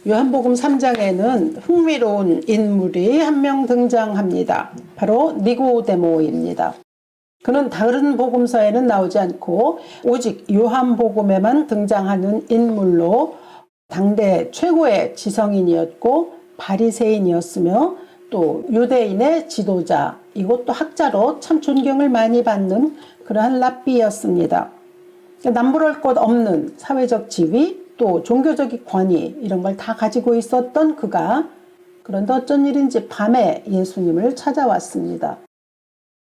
요한복음 3장에는 흥미로운 인물이 한 명 등장합니다. 바로 니고데모입니다. 그는 다른 복음서에는 나오지 않고 오직 요한복음에만 등장하는 인물로 당대 최고의 지성인이었고 바리새인이었으며 또 유대인의 지도자, 이것도 학자로 참 존경을 많이 받는 그러한 랍비였습니다. 남부를 것 없는 사회적 지위, 또 종교적인 권위, 이런 걸 다 가지고 있었던 그가, 그런데 어쩐 일인지 밤에 예수님을 찾아왔습니다.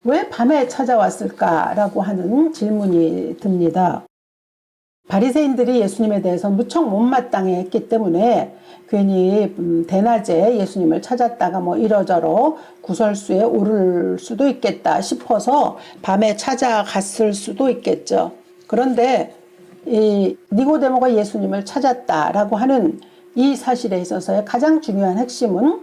왜 밤에 찾아왔을까라고 하는 질문이 듭니다. 바리새인들이 예수님에 대해서 무척 못마땅해 했기 때문에 괜히 대낮에 예수님을 찾았다가 뭐 이러저러 구설수에 오를 수도 있겠다 싶어서 밤에 찾아갔을 수도 있겠죠. 그런데 이 니고데모가 예수님을 찾았다라고 하는 이 사실에 있어서의 가장 중요한 핵심은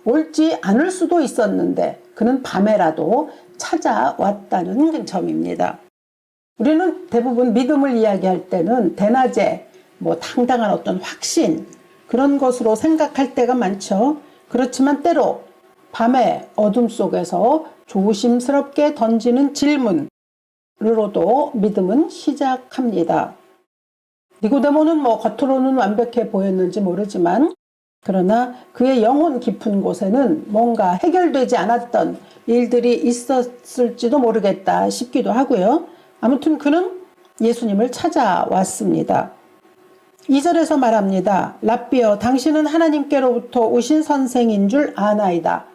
옳지 않을 수도 있었는데 그는 밤에라도 찾아왔다는 점입니다. 우리는 대부분 믿음을 이야기할 때는 대낮에 뭐 당당한 어떤 확신, 그런 것으로 생각할 때가 많죠. 그렇지만 때로 밤의 어둠 속에서 조심스럽게 던지는 질문으로도 믿음은 시작합니다. 니고데모는 뭐 겉으로는 완벽해 보였는지 모르지만 그러나 그의 영혼 깊은 곳에는 뭔가 해결되지 않았던 일들이 있었을지도 모르겠다 싶기도 하고요. 아무튼 그는 예수님을 찾아왔습니다. 2절에서 말합니다. 랍비여, 당신은 하나님께로부터 오신 선생인 줄 아나이다.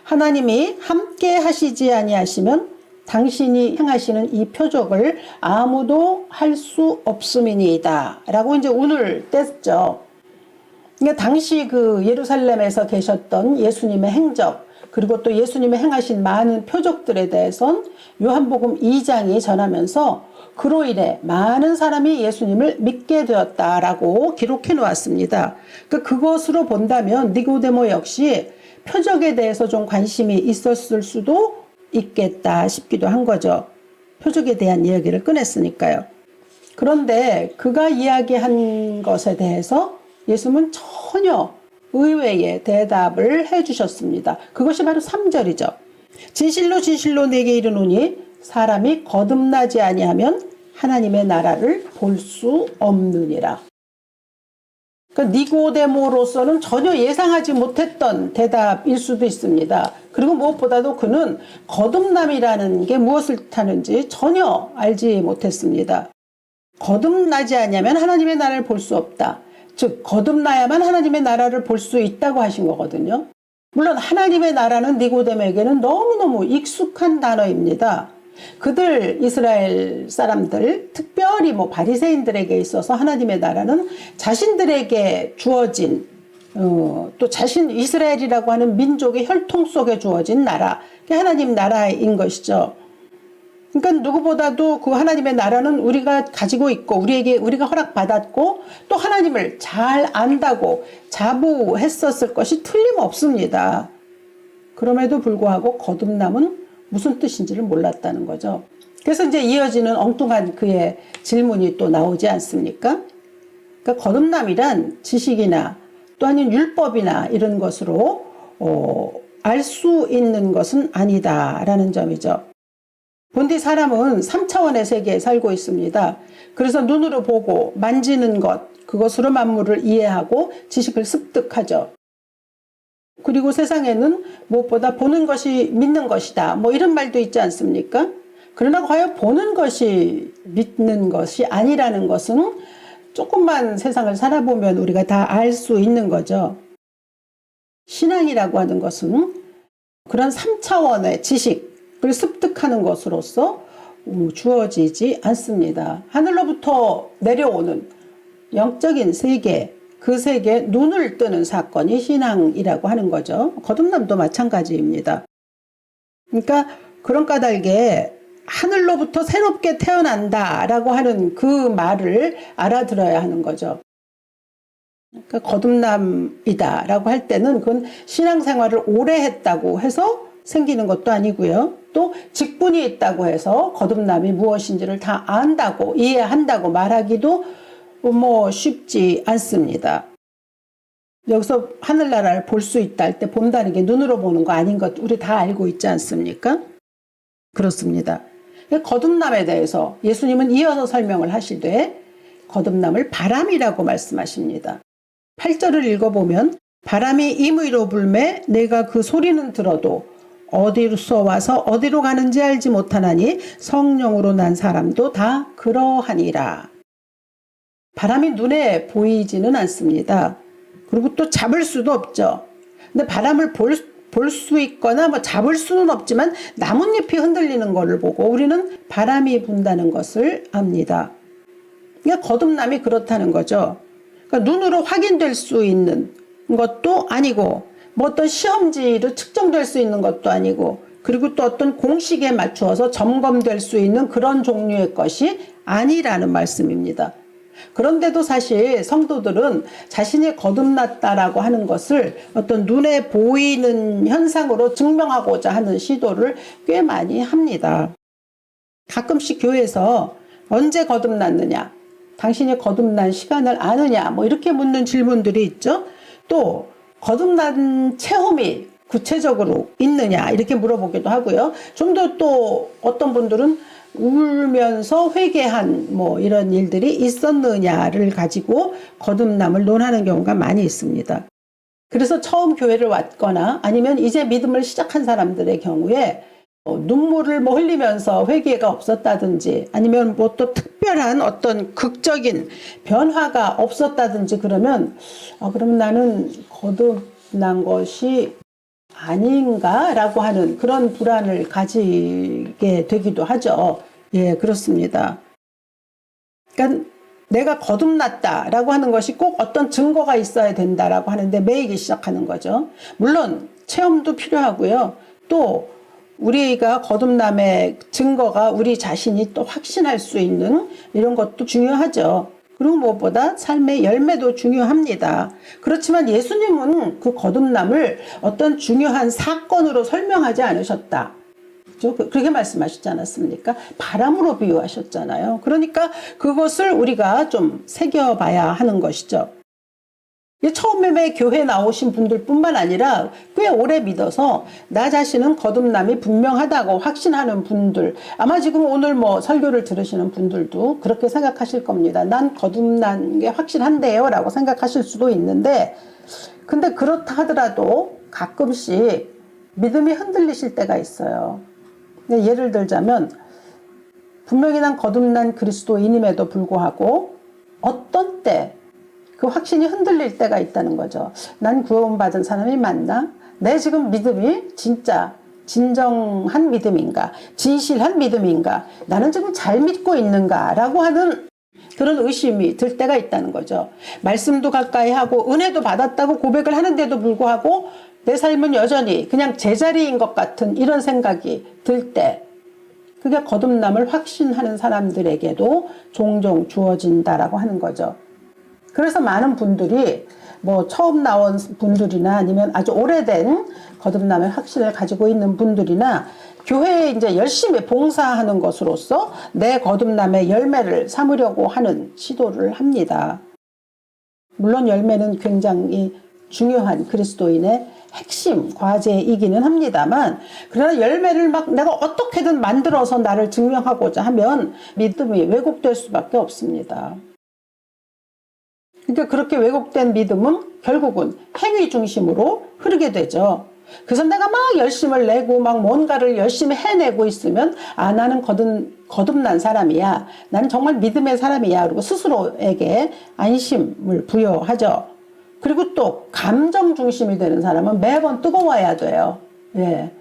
하나님이 함께 하시지 아니하시면 당신이 행하시는 이 표적을 아무도 할 수 없음이니이다. 라고 이제 운을 뗐죠. 그러니까 당시 그 예루살렘에서 계셨던 예수님의 행적, 그리고 또 예수님이 행하신 많은 표적들에 대해선 요한복음 2장이 전하면서 그로 인해 많은 사람이 예수님을 믿게 되었다라고 기록해 놓았습니다. 그것으로 본다면 니고데모 역시 표적에 대해서 좀 관심이 있었을 수도 있겠다 싶기도 한 거죠. 표적에 대한 이야기를 꺼냈으니까요. 그런데 그가 이야기한 것에 대해서 예수님은 전혀 의외의 대답을 해주셨습니다. 그것이 바로 3절이죠. 진실로 진실로 내게 이르노니 사람이 거듭나지 아니하면 하나님의 나라를 볼 수 없느니라. 그러니까 니고데모로서는 전혀 예상하지 못했던 대답일 수도 있습니다. 그리고 무엇보다도 그는 거듭남이라는 게 무엇을 뜻하는지 전혀 알지 못했습니다. 거듭나지 않으면 하나님의 나라를 볼 수 없다. 즉 거듭나야만 하나님의 나라를 볼 수 있다고 하신 거거든요. 물론 하나님의 나라는 니고데모에게는 너무너무 익숙한 단어입니다. 그들 이스라엘 사람들, 특별히 뭐 바리새인들에게 있어서 하나님의 나라는 자신들에게 주어진 또 자신 이스라엘이라고 하는 민족의 혈통 속에 주어진 나라, 그게 하나님 나라인 것이죠. 그러니까 누구보다도 그 하나님의 나라는 우리가 가지고 있고 우리가 허락받았고 또 하나님을 잘 안다고 자부했었을 것이 틀림없습니다. 그럼에도 불구하고 거듭남은 무슨 뜻인지를 몰랐다는 거죠. 그래서 이제 이어지는 엉뚱한 그의 질문이 또 나오지 않습니까? 그러니까 거듭남이란 지식이나 또 아니면 율법이나 이런 것으로 알 수 있는 것은 아니다라는 점이죠. 본디 사람은 3차원의 세계에 살고 있습니다. 그래서 눈으로 보고 만지는 것, 그것으로 만물을 이해하고 지식을 습득하죠. 그리고 세상에는 무엇보다 보는 것이 믿는 것이다, 뭐 이런 말도 있지 않습니까? 그러나 과연 보는 것이 믿는 것이 아니라는 것은 조금만 세상을 살아보면 우리가 다 알 수 있는 거죠. 신앙이라고 하는 것은 그런 3차원의 지식을 습득하는 것으로서 주어지지 않습니다. 하늘로부터 내려오는 영적인 세계, 그 세계에 눈을 뜨는 사건이 신앙이라고 하는 거죠. 거듭남도 마찬가지입니다. 그러니까 그런 까닭에 하늘로부터 새롭게 태어난다라고 하는 그 말을 알아들어야 하는 거죠. 그러니까 거듭남이다라고 할 때는 그건 신앙생활을 오래 했다고 해서 생기는 것도 아니고요. 또 직분이 있다고 해서 거듭남이 무엇인지를 다 안다고 이해한다고 말하기도 뭐 쉽지 않습니다. 여기서 하늘나라를 볼 수 있다 할 때 본다는 게 눈으로 보는 거 아닌 것 우리 다 알고 있지 않습니까? 그렇습니다. 거듭남에 대해서 예수님은 이어서 설명을 하시되 거듭남을 바람이라고 말씀하십니다. 8절을 읽어보면 바람이 임의로 불매 내가 그 소리는 들어도 어디서 와서 어디로 가는지 알지 못하나니 성령으로 난 사람도 다 그러하니라. 바람이 눈에 보이지는 않습니다. 그리고 또 잡을 수도 없죠. 근데 바람을 볼 수 있거나 뭐 잡을 수는 없지만 나뭇잎이 흔들리는 것을 보고 우리는 바람이 분다는 것을 압니다. 그러니까 거듭남이 그렇다는 거죠. 그러니까 눈으로 확인될 수 있는 것도 아니고 뭐 어떤 시험지로 측정될 수 있는 것도 아니고 그리고 또 어떤 공식에 맞추어서 점검될 수 있는 그런 종류의 것이 아니라는 말씀입니다. 그런데도 사실 성도들은 자신이 거듭났다라고 하는 것을 어떤 눈에 보이는 현상으로 증명하고자 하는 시도를 꽤 많이 합니다. 가끔씩 교회에서 언제 거듭났느냐, 당신이 거듭난 시간을 아느냐, 뭐 이렇게 묻는 질문들이 있죠. 또 거듭난 체험이 구체적으로 있느냐 이렇게 물어보기도 하고요. 좀 더 또 어떤 분들은 울면서 회개한 뭐 이런 일들이 있었느냐를 가지고 거듭남을 논하는 경우가 많이 있습니다. 그래서 처음 교회를 왔거나 아니면 이제 믿음을 시작한 사람들의 경우에 눈물을 뭐 흘리면서 회개가 없었다든지 아니면 뭐 또 특별한 어떤 극적인 변화가 없었다든지 그러면 그럼 나는 거듭난 것이 아닌가라고 하는 그런 불안을 가지게 되기도 하죠. 예, 그렇습니다. 그러니까 내가 거듭났다라고 하는 것이 꼭 어떤 증거가 있어야 된다라고 하는데 매이기 시작하는 거죠. 물론 체험도 필요하고요. 또 우리가 거듭남의 증거가 우리 자신이 또 확신할 수 있는 이런 것도 중요하죠. 그리고 무엇보다 삶의 열매도 중요합니다. 그렇지만 예수님은 그 거듭남을 어떤 중요한 사건으로 설명하지 않으셨다. 그렇죠? 그렇게 말씀하시지 않았습니까? 바람으로 비유하셨잖아요. 그러니까 그것을 우리가 좀 새겨봐야 하는 것이죠. 처음에 교회 나오신 분들 뿐만 아니라 꽤 오래 믿어서 나 자신은 거듭남이 분명하다고 확신하는 분들, 아마 지금 오늘 뭐 설교를 들으시는 분들도 그렇게 생각하실 겁니다. 난 거듭난 게 확실한데요 라고 생각하실 수도 있는데, 근데 그렇다 하더라도 가끔씩 믿음이 흔들리실 때가 있어요. 예를 들자면 분명히 난 거듭난 그리스도인임에도 불구하고 어떤 때 그 확신이 흔들릴 때가 있다는 거죠. 난 구원받은 사람이 맞나? 내 지금 믿음이 진짜 진정한 믿음인가? 진실한 믿음인가? 나는 지금 잘 믿고 있는가? 라고 하는 그런 의심이 들 때가 있다는 거죠. 말씀도 가까이 하고 은혜도 받았다고 고백을 하는데도 불구하고 내 삶은 여전히 그냥 제자리인 것 같은 이런 생각이 들 때, 그게 거듭남을 확신하는 사람들에게도 종종 주어진다라고 하는 거죠. 그래서 많은 분들이 뭐 처음 나온 분들이나 아니면 아주 오래된 거듭남의 확신을 가지고 있는 분들이나 교회에 이제 열심히 봉사하는 것으로서 내 거듭남의 열매를 삼으려고 하는 시도를 합니다. 물론 열매는 굉장히 중요한 그리스도인의 핵심 과제이기는 합니다만, 그러나 열매를 막 내가 어떻게든 만들어서 나를 증명하고자 하면 믿음이 왜곡될 수밖에 없습니다. 그러니까 그렇게 왜곡된 믿음은 결국은 행위 중심으로 흐르게 되죠. 그래서 내가 막 열심을 내고 막 뭔가를 열심히 해내고 있으면 나는 거듭난 사람이야. 나는 정말 믿음의 사람이야. 그리고 스스로에게 안심을 부여하죠. 그리고 또 감정 중심이 되는 사람은 매번 뜨거워야 돼요. 예.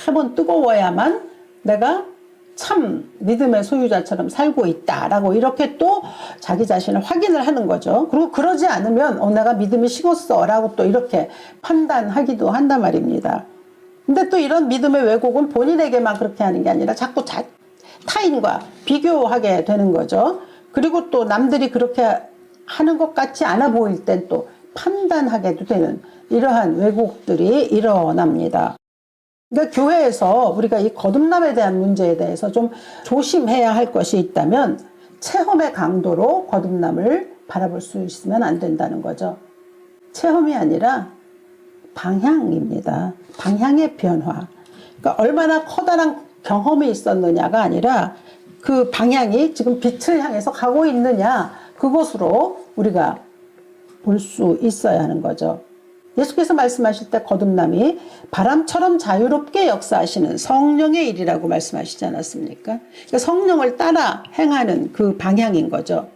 매번 뜨거워야만 내가 참 믿음의 소유자처럼 살고 있다라고 이렇게 또 자기 자신을 확인을 하는 거죠. 그리고 그러지 않으면 내가 믿음이 식었어 라고 또 이렇게 판단하기도 한단 말입니다. 근데 또 이런 믿음의 왜곡은 본인에게만 그렇게 하는 게 아니라 자꾸 타인과 비교하게 되는 거죠. 그리고 또 남들이 그렇게 하는 것 같지 않아 보일 땐 또 판단하게도 되는 이러한 왜곡들이 일어납니다. 그러니까 교회에서 우리가 이 거듭남에 대한 문제에 대해서 좀 조심해야 할 것이 있다면 체험의 강도로 거듭남을 바라볼 수 있으면 안 된다는 거죠. 체험이 아니라 방향입니다. 방향의 변화. 그러니까 얼마나 커다란 경험이 있었느냐가 아니라 그 방향이 지금 빛을 향해서 가고 있느냐, 그것으로 우리가 볼 수 있어야 하는 거죠. 예수께서 말씀하실 때 거듭남이 바람처럼 자유롭게 역사하시는 성령의 일이라고 말씀하시지 않았습니까? 그러니까 성령을 따라 행하는 그 방향인 거죠.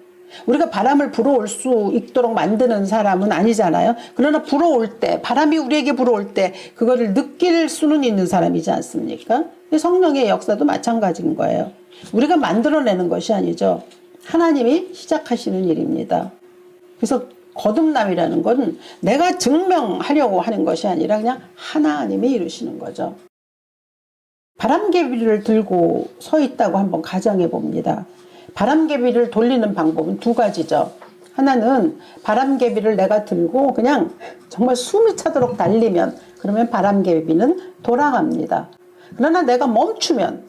우리가 바람을 불어올 수 있도록 만드는 사람은 아니잖아요. 그러나 불어올 때, 바람이 우리에게 불어올 때 그거를 느낄 수는 있는 사람이지 않습니까? 성령의 역사도 마찬가지인 거예요. 우리가 만들어내는 것이 아니죠. 하나님이 시작하시는 일입니다. 그래서 거듭남이라는 건 내가 증명하려고 하는 것이 아니라 그냥 하나님이 이루시는 거죠. 바람개비를 들고 서 있다고 한번 가정해 봅니다. 바람개비를 돌리는 방법은 두 가지죠. 하나는 바람개비를 내가 들고 그냥 정말 숨이 차도록 달리면, 그러면 바람개비는 돌아갑니다. 그러나 내가 멈추면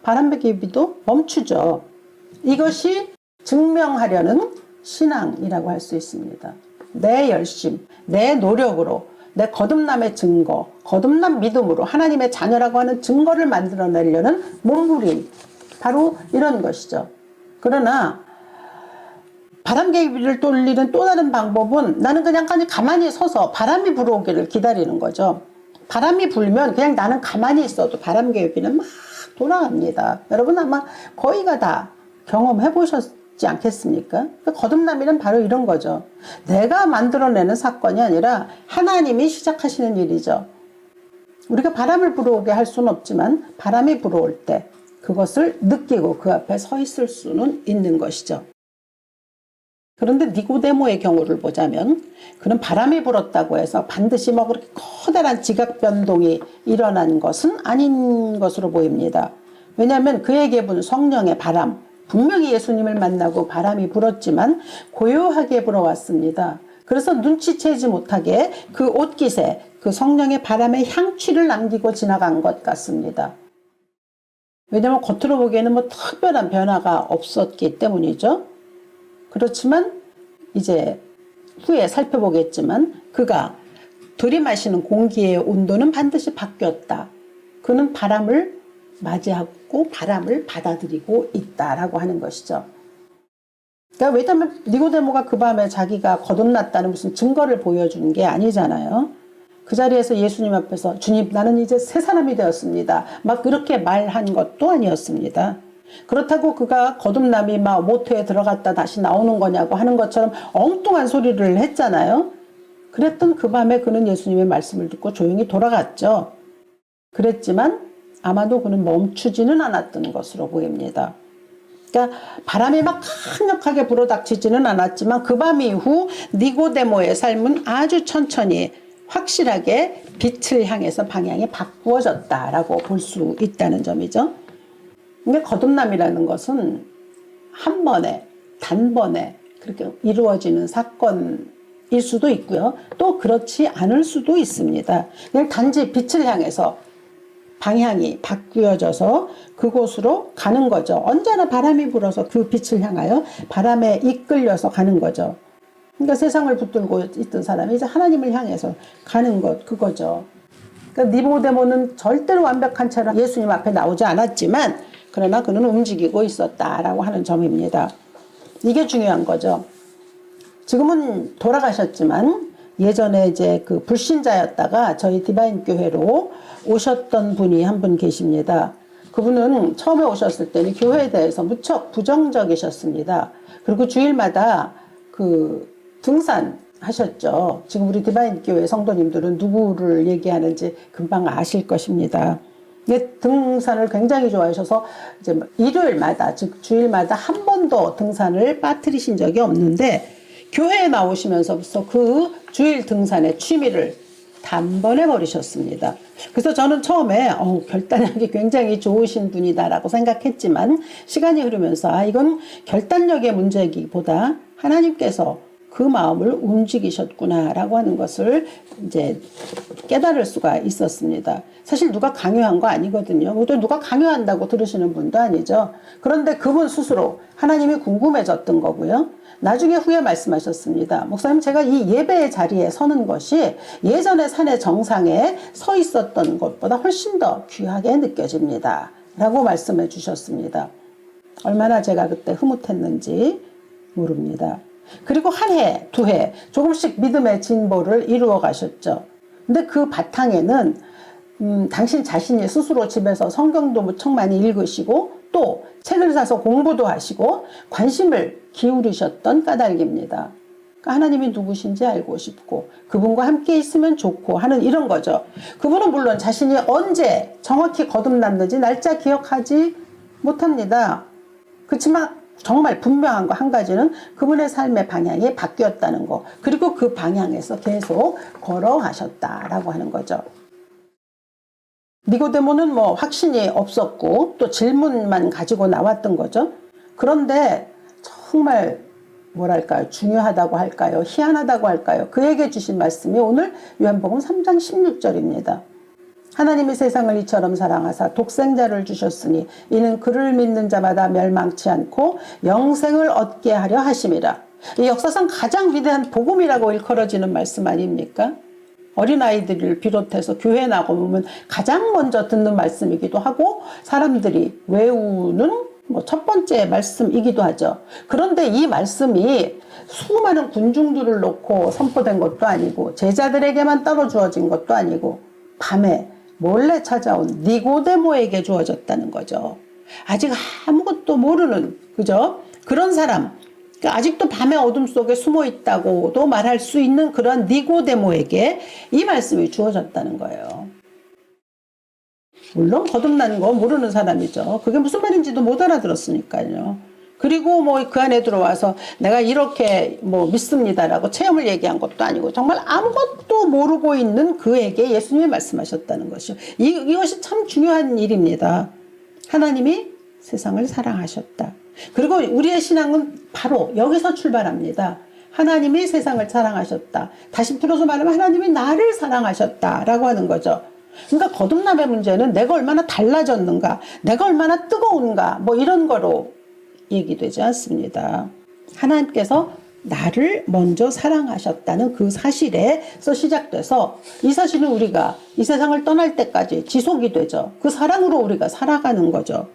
바람개비도 멈추죠. 이것이 증명하려는 신앙이라고 할 수 있습니다. 내 열심, 내 노력으로, 내 거듭남의 증거, 거듭남 믿음으로 하나님의 자녀라고 하는 증거를 만들어내려는 몸부림, 바로 이런 것이죠. 그러나 바람개비를 돌리는 또 다른 방법은 나는 그냥 가만히 서서 바람이 불어오기를 기다리는 거죠. 바람이 불면 그냥 나는 가만히 있어도 바람개비는 막 돌아갑니다. 여러분 아마 거의가 다 경험해 보셨지 않겠습니까? 거듭남이란 바로 이런 거죠. 내가 만들어내는 사건이 아니라 하나님이 시작하시는 일이죠. 우리가 바람을 불어오게 할 수는 없지만 바람이 불어올 때 그것을 느끼고 그 앞에 서 있을 수는 있는 것이죠. 그런데 니고데모의 경우를 보자면 그는 바람이 불었다고 해서 반드시 뭐 그렇게 커다란 지각 변동이 일어난 것은 아닌 것으로 보입니다. 왜냐하면 그에게 분 성령의 바람, 분명히 예수님을 만나고 바람이 불었지만 고요하게 불어왔습니다. 그래서 눈치채지 못하게 그 옷깃에 그 성령의 바람의 향취를 남기고 지나간 것 같습니다. 왜냐하면 겉으로 보기에는 뭐 특별한 변화가 없었기 때문이죠. 그렇지만 이제 후에 살펴보겠지만 그가 들이마시는 공기의 온도는 반드시 바뀌었다. 그는 바람을 맞이하고 바람을 받아들이고 있다라고 하는 것이죠. 그러니까 왜냐하면 니고데모가 그 밤에 자기가 거듭났다는 무슨 증거를 보여준 게 아니잖아요. 그 자리에서 예수님 앞에서 주님 나는 이제 새 사람이 되었습니다. 막 그렇게 말한 것도 아니었습니다. 그렇다고 그가 거듭남이 막 모태에 들어갔다 다시 나오는 거냐고 하는 것처럼 엉뚱한 소리를 했잖아요. 그랬던 그 밤에 그는 예수님의 말씀을 듣고 조용히 돌아갔죠. 그랬지만 아마도 그는 멈추지는 않았던 것으로 보입니다. 그러니까 바람이 막 강력하게 불어닥치지는 않았지만 그 밤 이후 니고데모의 삶은 아주 천천히 확실하게 빛을 향해서 방향이 바꾸어졌다라고 볼 수 있다는 점이죠. 근데 거듭남이라는 것은 한 번에, 단번에 그렇게 이루어지는 사건일 수도 있고요. 또 그렇지 않을 수도 있습니다. 그냥 단지 빛을 향해서 방향이 바뀌어져서 그곳으로 가는 거죠. 언제나 바람이 불어서 그 빛을 향하여 바람에 이끌려서 가는 거죠. 그러니까 세상을 붙들고 있던 사람이 이제 하나님을 향해서 가는 것, 그거죠. 그러니까 니고데모는 절대로 완벽한 채로 예수님 앞에 나오지 않았지만 그러나 그는 움직이고 있었다라고 하는 점입니다. 이게 중요한 거죠. 지금은 돌아가셨지만 예전에 이제 그 불신자였다가 저희 디바인 교회로 오셨던 분이 한 분 계십니다. 그분은 처음에 오셨을 때는 교회에 대해서 무척 부정적이셨습니다. 그리고 주일마다 그 등산하셨죠. 지금 우리 디바인 교회 성도님들은 누구를 얘기하는지 금방 아실 것입니다. 등산을 굉장히 좋아하셔서 이제 일요일마다, 즉 주일마다 한 번도 등산을 빠뜨리신 적이 없는데 교회에 나오시면서부터 그 주일 등산의 취미를 단번에 버리셨습니다. 그래서 저는 처음에 결단력이 굉장히 좋으신 분이다라고 생각했지만 시간이 흐르면서 이건 결단력의 문제이기보다 하나님께서 그 마음을 움직이셨구나라고 하는 것을 이제 깨달을 수가 있었습니다. 사실 누가 강요한 거 아니거든요. 또 누가 강요한다고 들으시는 분도 아니죠. 그런데 그분 스스로 하나님이 궁금해졌던 거고요. 나중에 후에 말씀하셨습니다. 목사님, 제가 이 예배의 자리에 서는 것이 예전에 산의 정상에 서 있었던 것보다 훨씬 더 귀하게 느껴집니다. 라고 말씀해 주셨습니다. 얼마나 제가 그때 흐뭇했는지 모릅니다. 그리고 한 해, 두 해 조금씩 믿음의 진보를 이루어 가셨죠. 근데 그 바탕에는 당신 자신이 스스로 집에서 성경도 무척 많이 읽으시고 또 책을 사서 공부도 하시고 관심을 기울이셨던 까닭입니다. 그러니까 하나님이 누구신지 알고 싶고 그분과 함께 있으면 좋고 하는 이런 거죠. 그분은 물론 자신이 언제 정확히 거듭났는지 날짜 기억하지 못합니다. 그렇지만 정말 분명한 거 한 가지는 그분의 삶의 방향이 바뀌었다는 거, 그리고 그 방향에서 계속 걸어가셨다라고 하는 거죠. 니고데모는 뭐 확신이 없었고 또 질문만 가지고 나왔던 거죠. 그런데 정말 뭐랄까요, 중요하다고 할까요, 희한하다고 할까요, 그에게 주신 말씀이 오늘 요한복음 3장 16절입니다. 하나님이 세상을 이처럼 사랑하사 독생자를 주셨으니 이는 그를 믿는 자마다 멸망치 않고 영생을 얻게 하려 하심이라. 이 역사상 가장 위대한 복음이라고 일컬어지는 말씀 아닙니까? 어린아이들을 비롯해서 교회 나가보면 가장 먼저 듣는 말씀이기도 하고 사람들이 외우는 첫 번째 말씀이기도 하죠. 그런데 이 말씀이 수많은 군중들을 놓고 선포된 것도 아니고 제자들에게만 따로 주어진 것도 아니고 밤에 몰래 찾아온 니고데모에게 주어졌다는 거죠. 아직 아무것도 모르는, 그죠? 그런 사람, 아직도 밤의 어둠 속에 숨어 있다고도 말할 수 있는 그런 니고데모에게 이 말씀이 주어졌다는 거예요. 물론 거듭난 거 모르는 사람이죠. 그게 무슨 말인지도 못 알아들었으니까요. 그리고 그 안에 들어와서 내가 이렇게 믿습니다라고 체험을 얘기한 것도 아니고 정말 아무것도 모르고 있는 그에게 예수님이 말씀하셨다는 것이요. 이것이 참 중요한 일입니다. 하나님이 세상을 사랑하셨다. 그리고 우리의 신앙은 바로 여기서 출발합니다. 하나님이 세상을 사랑하셨다. 다시 풀어서 말하면 하나님이 나를 사랑하셨다라고 하는 거죠. 그러니까 거듭남의 문제는 내가 얼마나 달라졌는가, 내가 얼마나 뜨거운가, 이런 거로 얘기되지 않습니다. 하나님께서 나를 먼저 사랑하셨다는 그 사실에서 시작돼서 이 사실은 우리가 이 세상을 떠날 때까지 지속이 되죠. 그 사랑으로 우리가 살아가는 거죠.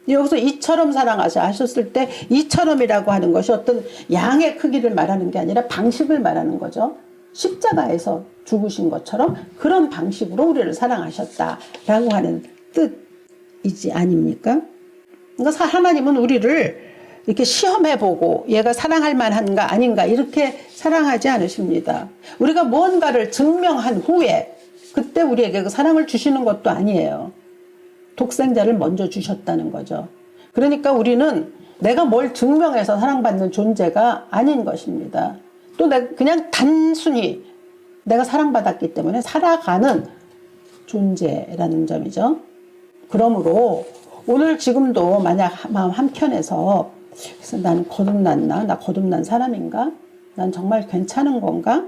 여기서 이처럼 사랑하자 하셨을 때 이처럼이라고 하는 것이 어떤 양의 크기를 말하는 게 아니라 방식을 말하는 거죠. 십자가에서 죽으신 것처럼 그런 방식으로 우리를 사랑하셨다라고 하는 뜻이지 아닙니까? 그러니까 하나님은 우리를 이렇게 시험해보고 얘가 사랑할 만한가 아닌가 이렇게 사랑하지 않으십니다. 우리가 무언가를 증명한 후에 그때 우리에게 그 사랑을 주시는 것도 아니에요. 독생자를 먼저 주셨다는 거죠. 그러니까 우리는 내가 뭘 증명해서 사랑받는 존재가 아닌 것입니다. 또 그냥 단순히 내가 사랑받았기 때문에 살아가는 존재라는 점이죠. 그러므로 오늘 지금도 만약 마음 한켠에서 그래서 나는 거듭났나? 나 거듭난 사람인가? 난 정말 괜찮은 건가?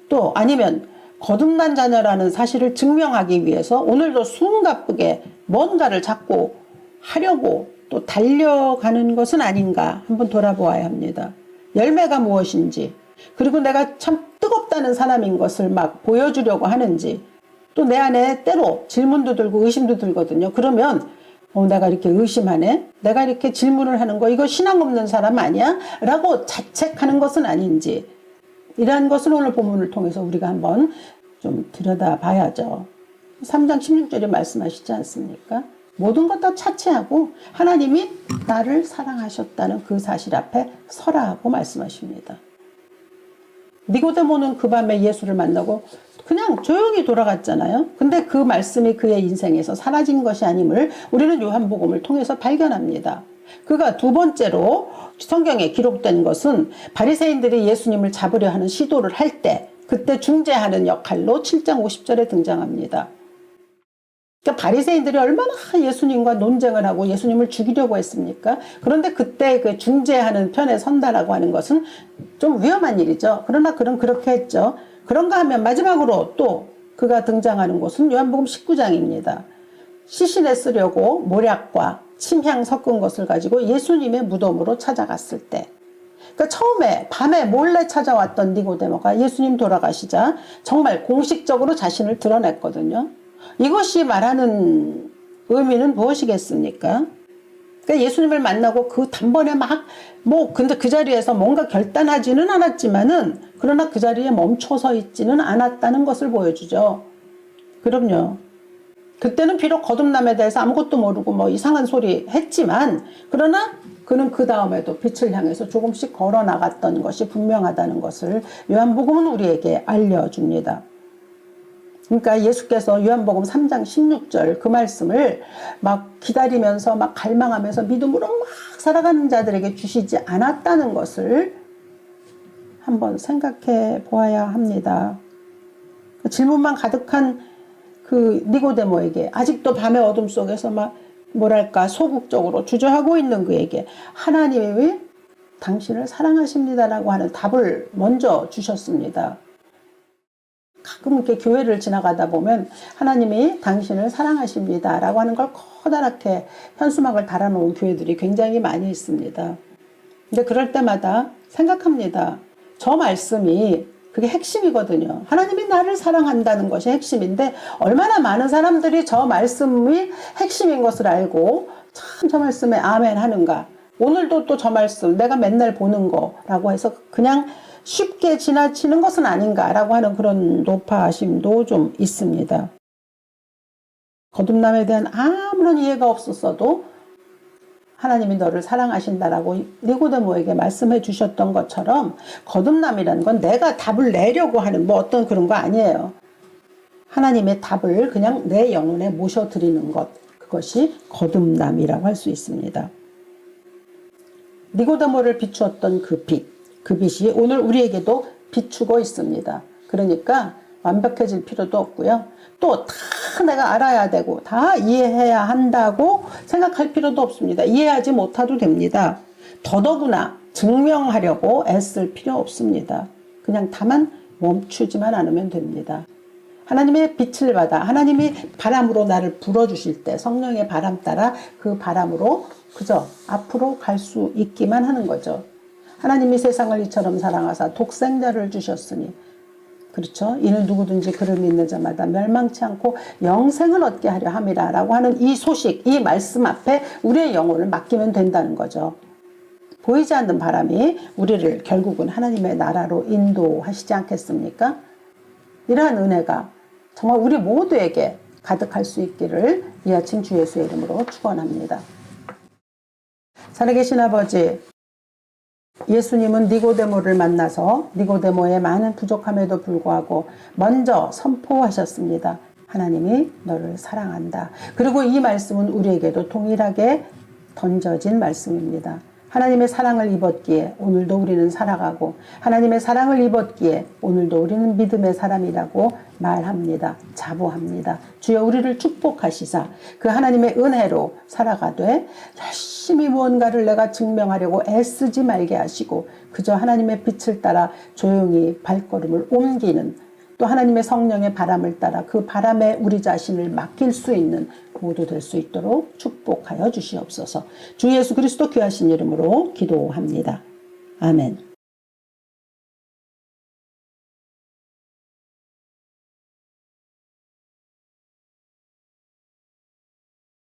또 아니면 거듭난 자녀라는 사실을 증명하기 위해서 오늘도 숨가쁘게 뭔가를 자꾸 하려고 또 달려가는 것은 아닌가 한번 돌아보아야 합니다. 열매가 무엇인지, 그리고 내가 참 뜨겁다는 사람인 것을 막 보여주려고 하는지, 또 내 안에 때로 질문도 들고 의심도 들거든요. 그러면 내가 이렇게 의심하네? 내가 이렇게 질문을 하는 거 이거 신앙 없는 사람 아니야? 라고 자책하는 것은 아닌지, 이러한 것을 오늘 본문을 통해서 우리가 한번 좀 들여다봐야죠. 3장 16절에 말씀하시지 않습니까? 모든 것 다 차치하고 하나님이 나를 사랑하셨다는 그 사실 앞에 서라고 말씀하십니다. 니고데모는 그 밤에 예수를 만나고 그냥 조용히 돌아갔잖아요. 근데 그 말씀이 그의 인생에서 사라진 것이 아님을 우리는 요한복음을 통해서 발견합니다. 그가 두 번째로 성경에 기록된 것은 바리새인들이 예수님을 잡으려 하는 시도를 할 때 그때 중재하는 역할로 7장 50절에 등장합니다. 그러니까 바리새인들이 얼마나 예수님과 논쟁을 하고 예수님을 죽이려고 했습니까? 그런데 그때 그 중재하는 편에 선다라고 하는 것은 좀 위험한 일이죠. 그러나 그는 그렇게 했죠. 그런가 하면 마지막으로 또 그가 등장하는 곳은 요한복음 19장입니다. 시신에 쓰려고 모략과 침향 섞은 것을 가지고 예수님의 무덤으로 찾아갔을 때, 그러니까 처음에 밤에 몰래 찾아왔던 니고데모가 예수님 돌아가시자 정말 공식적으로 자신을 드러냈거든요. 이것이 말하는 의미는 무엇이겠습니까? 그러니까 예수님을 만나고 그 단번에 근데 그 자리에서 뭔가 결단하지는 않았지만은, 그러나 그 자리에 멈춰서 있지는 않았다는 것을 보여주죠. 그럼요. 그때는 비록 거듭남에 대해서 아무것도 모르고 뭐 이상한 소리 했지만, 그러나 그는 그 다음에도 빛을 향해서 조금씩 걸어 나갔던 것이 분명하다는 것을 요한복음은 우리에게 알려줍니다. 그러니까 예수께서 요한복음 3장 16절 그 말씀을 막 기다리면서 막 갈망하면서 믿음으로 막 살아가는 자들에게 주시지 않았다는 것을 한번 생각해 보아야 합니다. 질문만 가득한 그 니고데모에게, 아직도 밤의 어둠 속에서 막 뭐랄까 소극적으로 주저하고 있는 그에게 하나님이 당신을 사랑하십니다라고 하는 답을 먼저 주셨습니다. 가끔 이렇게 교회를 지나가다 보면 하나님이 당신을 사랑하십니다 라고 하는 걸 커다랗게 현수막을 달아놓은 교회들이 굉장히 많이 있습니다. 근데 그럴 때마다 생각합니다. 저 말씀이 그게 핵심이거든요. 하나님이 나를 사랑한다는 것이 핵심인데, 얼마나 많은 사람들이 저 말씀이 핵심인 것을 알고 참 저 말씀에 아멘 하는가. 오늘도 또 저 말씀 내가 맨날 보는 거라고 해서 그냥 쉽게 지나치는 것은 아닌가라고 하는 그런 높아심도 좀 있습니다. 거듭남에 대한 아무런 이해가 없었어도 하나님이 너를 사랑하신다라고 니고데모에게 말씀해 주셨던 것처럼, 거듭남이라는 건 내가 답을 내려고 하는 뭐 어떤 그런 거 아니에요. 하나님의 답을 그냥 내 영혼에 모셔드리는 것, 그것이 거듭남이라고 할 수 있습니다. 니고데모를 비추었던 그 빛이 오늘 우리에게도 비추고 있습니다. 그러니까 완벽해질 필요도 없고요. 또 다 내가 알아야 되고 다 이해해야 한다고 생각할 필요도 없습니다. 이해하지 못해도 됩니다. 더더구나 증명하려고 애쓸 필요 없습니다. 그냥 다만 멈추지만 않으면 됩니다. 하나님의 빛을 받아 하나님이 바람으로 나를 불어주실 때 성령의 바람 따라 그 바람으로 그저 앞으로 갈 수 있기만 하는 거죠. 하나님이 세상을 이처럼 사랑하사 독생자를 주셨으니, 그렇죠? 이는 누구든지 그를 믿는 자마다 멸망치 않고 영생을 얻게 하려 함이라 라고 하는 이 소식, 이 말씀 앞에 우리의 영혼을 맡기면 된다는 거죠. 보이지 않는 바람이 우리를 결국은 하나님의 나라로 인도하시지 않겠습니까? 이러한 은혜가 정말 우리 모두에게 가득할 수 있기를 이 아침 주 예수의 이름으로 축원합니다. 살아계신 아버지, 예수님은 니고데모를 만나서 니고데모의 많은 부족함에도 불구하고 먼저 선포하셨습니다. 하나님이 너를 사랑한다. 그리고 이 말씀은 우리에게도 동일하게 던져진 말씀입니다. 하나님의 사랑을 입었기에 오늘도 우리는 살아가고, 하나님의 사랑을 입었기에 오늘도 우리는 믿음의 사람이라고 말합니다. 자부합니다. 주여 우리를 축복하시사 그 하나님의 은혜로 살아가되 열심히 무언가를 내가 증명하려고 애쓰지 말게 하시고, 그저 하나님의 빛을 따라 조용히 발걸음을 옮기는, 또 하나님의 성령의 바람을 따라 그 바람에 우리 자신을 맡길 수 있는 모두 될 수 있도록 축복하여 주시옵소서. 주 예수 그리스도 귀하신 이름으로 기도합니다. 아멘.